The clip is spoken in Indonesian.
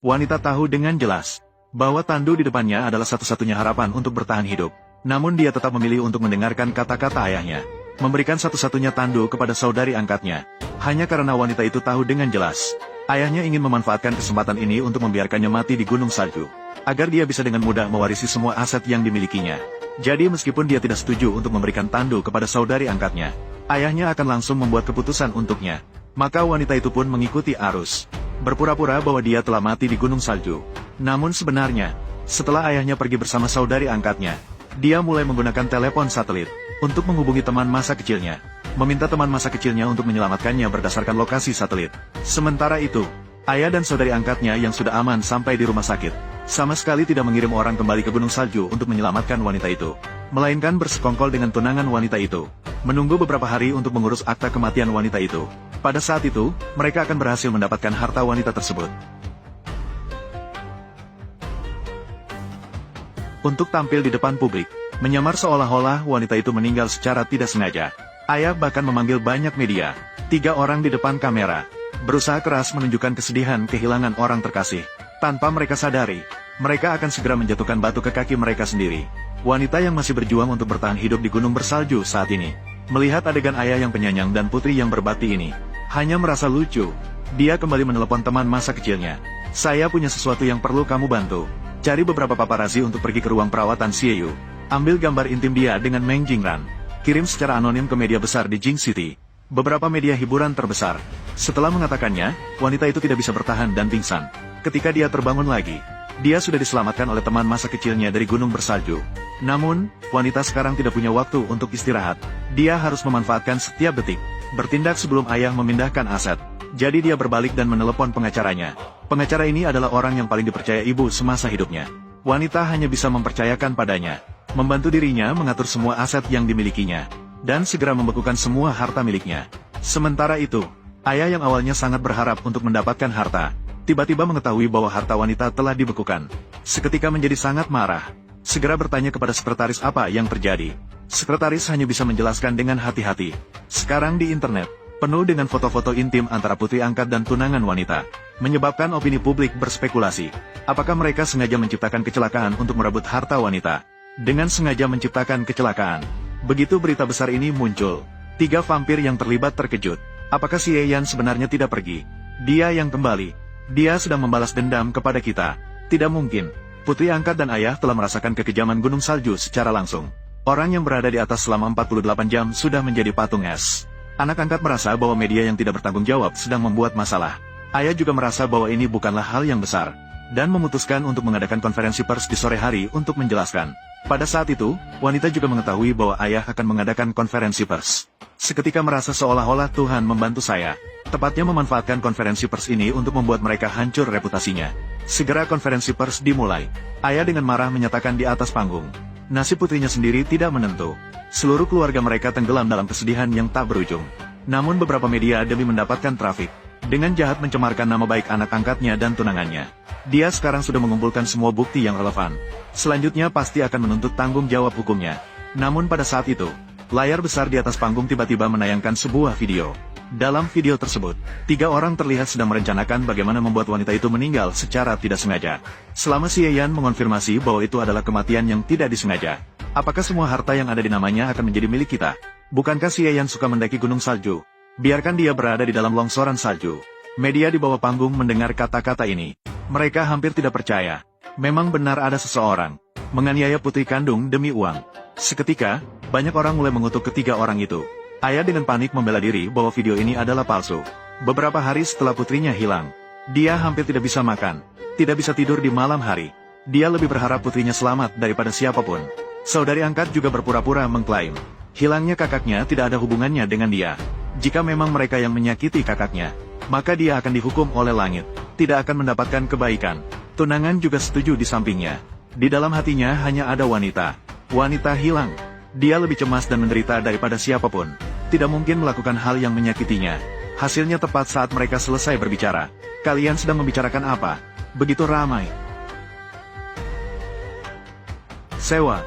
Wanita tahu dengan jelas bahwa Tandu di depannya adalah satu-satunya harapan untuk bertahan hidup. Namun dia tetap memilih untuk mendengarkan kata-kata ayahnya, memberikan satu-satunya Tandu kepada saudari angkatnya. Hanya karena wanita itu tahu dengan jelas, ayahnya ingin memanfaatkan kesempatan ini untuk membiarkannya mati di gunung salju, agar dia bisa dengan mudah mewarisi semua aset yang dimilikinya. Jadi meskipun dia tidak setuju untuk memberikan Tandu kepada saudari angkatnya, ayahnya akan langsung membuat keputusan untuknya. Maka wanita itu pun mengikuti arus, berpura-pura bahwa dia telah mati di gunung salju. Namun sebenarnya, setelah ayahnya pergi bersama saudari angkatnya, dia mulai menggunakan telepon satelit untuk menghubungi teman masa kecilnya, meminta teman masa kecilnya untuk menyelamatkannya berdasarkan lokasi satelit. Sementara itu, ayah dan saudari angkatnya yang sudah aman sampai di rumah sakit, sama sekali tidak mengirim orang kembali ke gunung salju untuk menyelamatkan wanita itu, melainkan bersekongkol dengan tunangan wanita itu, menunggu beberapa hari untuk mengurus akta kematian wanita itu. Pada saat itu, mereka akan berhasil mendapatkan harta wanita tersebut. Untuk tampil di depan publik, menyamar seolah-olah wanita itu meninggal secara tidak sengaja. Ayah bahkan memanggil banyak media, 3 orang di depan kamera, berusaha keras menunjukkan kesedihan kehilangan orang terkasih. Tanpa mereka sadari, mereka akan segera menjatuhkan batu ke kaki mereka sendiri. Wanita yang masih berjuang untuk bertahan hidup di gunung bersalju saat ini, melihat adegan ayah yang penyayang dan putri yang berbakti ini, hanya merasa lucu. Dia kembali menelepon teman masa kecilnya. "Saya punya sesuatu yang perlu kamu bantu. Cari beberapa paparazi untuk pergi ke ruang perawatan Sieyu. Ambil gambar intim dia dengan Meng Jingran. Kirim secara anonim ke media besar di Jing City, beberapa media hiburan terbesar." Setelah mengatakannya, wanita itu tidak bisa bertahan dan pingsan. Ketika dia terbangun lagi, dia sudah diselamatkan oleh teman masa kecilnya dari gunung bersalju. Namun, wanita sekarang tidak punya waktu untuk istirahat. Dia harus memanfaatkan setiap detik, bertindak sebelum ayah memindahkan aset. Jadi dia berbalik dan menelepon pengacaranya. Pengacara ini adalah orang yang paling dipercaya ibu semasa hidupnya. Wanita hanya bisa mempercayakan padanya, membantu dirinya mengatur semua aset yang dimilikinya, dan segera membekukan semua harta miliknya. Sementara itu, ayah yang awalnya sangat berharap untuk mendapatkan harta, tiba-tiba mengetahui bahwa harta wanita telah dibekukan. Seketika menjadi sangat marah, segera bertanya kepada sekretaris apa yang terjadi. Sekretaris hanya bisa menjelaskan dengan hati-hati. Sekarang di internet, penuh dengan foto-foto intim antara putri angkat dan tunangan wanita, menyebabkan opini publik berspekulasi. Apakah mereka sengaja menciptakan kecelakaan untuk merebut harta wanita? Dengan sengaja menciptakan kecelakaan. Begitu berita besar ini muncul, 3 vampir yang terlibat terkejut. Apakah si Yeyan sebenarnya tidak pergi? Dia yang kembali. Dia sedang membalas dendam kepada kita. Tidak mungkin. Putri angkat dan ayah telah merasakan kekejaman gunung salju secara langsung. Orang yang berada di atas selama 48 jam sudah menjadi patung es. Anak angkat merasa bahwa media yang tidak bertanggung jawab sedang membuat masalah. Ayah juga merasa bahwa ini bukanlah hal yang besar, dan memutuskan untuk mengadakan konferensi pers di sore hari untuk menjelaskan. Pada saat itu, wanita juga mengetahui bahwa ayah akan mengadakan konferensi pers. Seketika merasa seolah-olah Tuhan membantu saya, tepatnya memanfaatkan konferensi pers ini untuk membuat mereka hancur reputasinya. Segera konferensi pers dimulai. Ayah dengan marah menyatakan di atas panggung, nasib putrinya sendiri tidak menentu. Seluruh keluarga mereka tenggelam dalam kesedihan yang tak berujung. Namun beberapa media demi mendapatkan trafik, dengan jahat mencemarkan nama baik anak angkatnya dan tunangannya. Dia sekarang sudah mengumpulkan semua bukti yang relevan. Selanjutnya pasti akan menuntut tanggung jawab hukumnya. Namun pada saat itu, layar besar di atas panggung tiba-tiba menayangkan sebuah video. Dalam video tersebut, 3 orang terlihat sedang merencanakan bagaimana membuat wanita itu meninggal secara tidak sengaja. Selama si Yeyan mengonfirmasi bahwa itu adalah kematian yang tidak disengaja. Apakah semua harta yang ada di namanya akan menjadi milik kita? Bukankah si Yeyan suka mendaki gunung salju? Biarkan dia berada di dalam longsoran salju. Media di bawah panggung mendengar kata-kata ini. Mereka hampir tidak percaya. Memang benar ada seseorang menganiaya putri kandung demi uang. Seketika, banyak orang mulai mengutuk ketiga orang itu. Ayah dengan panik membela diri bahwa video ini adalah palsu. Beberapa hari setelah putrinya hilang, dia hampir tidak bisa makan, tidak bisa tidur di malam hari. Dia lebih berharap putrinya selamat daripada siapapun. Saudari angkat juga berpura-pura mengklaim hilangnya kakaknya tidak ada hubungannya dengan dia. Jika memang mereka yang menyakiti kakaknya, maka dia akan dihukum oleh langit, tidak akan mendapatkan kebaikan. Tunangan juga setuju di sampingnya. Di dalam hatinya hanya ada wanita. Wanita hilang. Dia lebih cemas dan menderita daripada siapapun. Tidak mungkin melakukan hal yang menyakitinya. Hasilnya tepat saat mereka selesai berbicara. Kalian sedang membicarakan apa? Begitu ramai. Sewa.